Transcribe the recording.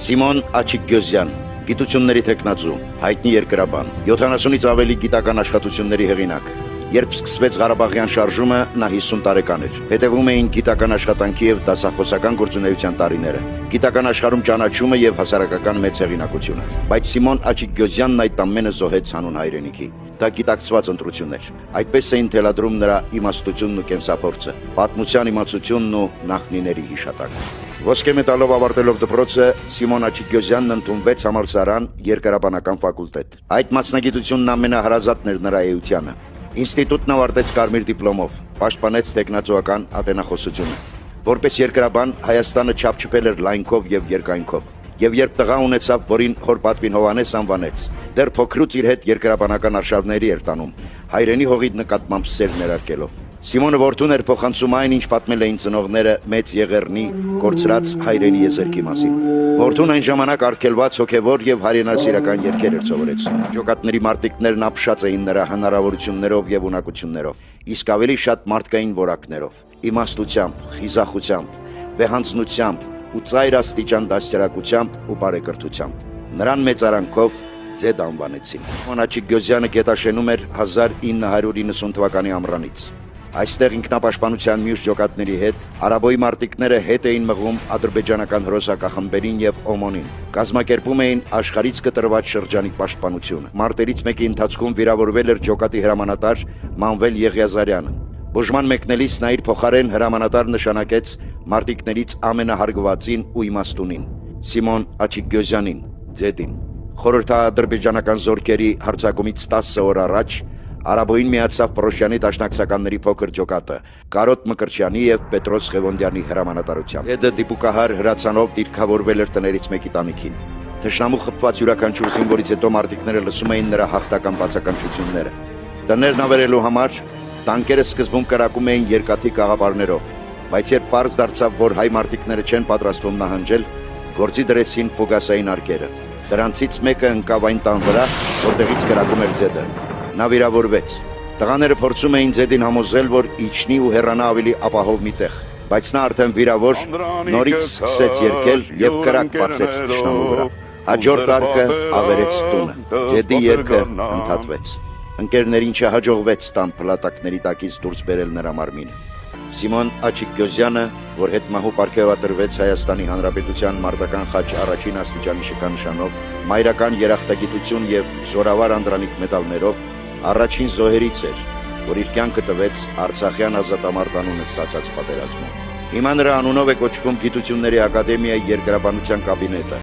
Սիմոն Աչիկգյոզյան, գիտությունների թեկնածու, հայտնի երկրաբան, 70-ից ավելի գիտական աշխատությունների հեղինակ։ Երբ սկսվեց Ղարաբաղյան շարժումը, նա 50 տարեկան էր։ Հետևում էին գիտական աշխատանքի եւ դասախոսական գործունեության տարիները, գիտական աշխարհում ճանաչումը եւ հասարակական մեծ հեղինակությունը։ Բայց Սիմոն Աչիկգյոզյանն այդ ամենը զոհեց հանուն հայրենիքի։ Դա գիտակցված ընտրություն էր։ Այդպես էին թելադրում նրա իմաստությունն ու կենսափորձը, պատմության իմացությունն ու նախնիների հիշատակը։ Ոսկե մեդալով ավարտելով դպրոցը Սիմոն Աչիկգյոզյանն ընդունվեց համալսարան երկրաբանական ֆակուլտետ։ Այդ մասնագիտությունն ամենահարազատն էր նրա էությանը։ Ինստիտուտն ավարտեց կարմիր դիպլոմով, պաշտպանեց տեխնացուական ատենախոսությունը։ Որպես երկրաբան Հայաստանը չափչփել էր լայնքով եւ երկայնքով։ Եվ երբ տղա ունեցավ, որին հոր պատվին Հովհաննես անվանեց, դեռ փոքրուց իր հետ երկրաբանական արշավների էր տանում, հայրենի հողի նկատմամբ սեր ներարկելով։ Սիմոնը որդուն էր փոխանցում այն, ինչ պատմել էին ծնողները Մեծ Եղեռնի կորցրած հայրենի եզերքի մասին։ Որդուն այն ժամանակ արգելված հոգևոր եւ հայրենասիրական երգեր էր սովորեցնում։ Ջոկատների մարտիկներն ապշած էին նրա հնարավորություններով եւ ունակություններով, իսկ ավելի շատ մարդկային որակներով, իմաստությամբ, խիզախությամբ, վեհանձնությամբ ու ծայր աստիճան դաստիարակությամբ ու բարեկրթությամբ։ Նրան մեծարանքով Ձեդ անվանեցին։ Սիմոն Աչիկգյոզյանը գետաշենում էր 1990 թվականի ամռանից։ Այստեղ ինքնապաշտպանության մյուս ջոկատների հետ արաբոյի մարտիկները հետ էին մղում ադրբեջանական հրոսակախմբերին եւ ՕՄՕՆ-ին, կազմակերպում էին աշխարհից կտրված շրջանի պաշտպանությունը։ Մարտերից մեկի ընթացքում վիրավորվել էր ջոկատի հրամանատար Մանվել Եղիազարյանը։ Բուժման մեկնելիս նա իր փոխարեն հրամանատար նշանակեց մարտիկներից ամենահարգվածին ու իմաստունին՝ Սիմոն Աչիկգյոզյանին, Ձեդին։ Խորհրդաադրբեջանական զորքերի հարձակումից 10 օր առաջ Արաբոյին միացավ Պռոշյանի դաշնակցականների փոքր ջոկատը Կարոտ Մկրտչյանի եւ Պետրոս Ղևոնդյանի հրամանատարությամբ։ Ձեդը դիպուկահար հրացանով դիրքավորվել էր տներից մեկի տանիքին։ Թշնամու խփված յուրաքանչյուր զինվորից հետո մարտիկները լսում էին նրա հաղթական բացականչությունները։ Տներն ավերելու համար տանկերը սկզբում կրակում էին երկաթի կաղապարներով, բայց երբ պարզ դարձավ, որ հայ մարտիկները չեն պատրաստվում նահանջել, գործի դրեցին ֆուգասային արկերը։ Դրանցից մեկը ընկավ այն տան վրա, որտեղից կրակում էր Ձեդը։ Նա վիրավորվեց։ Տղաները փորձում էին Ձեդին համոզել, որ իջնի ու հեռանա ավելի ապահով մի տեղ, բայց նա արդեն վիրավոր նորից սկսեց երգել եւ կրակ բացեց թշնամու վրա։ Հաջորդ արկը ավերեց տունը։ Ձեդի երգը ընդհատվեց։ Ընկերներին չհաջողվեց տան փլատակների տակից դուրս բերել նրա մարմինը։ Սիմոն Աչիկգյոզյանը, որ հետմահու պարգևատրվեց Հայաստանի Հանրապետության մարտական խաչ առաջին աստիճանի շքանշանով, մայրական երախտագիտություն եւ զորավար անդրանիկ մեդալներով առաջին զոհերից էր, որ իր կյանքը տվեց Արցախյան ազատամարտանունը ստացած պատերազմում։ Հիմա նրա անունով է կոչվում Գիտությունների ակադեմիայի երկրաբանության կաբինետը։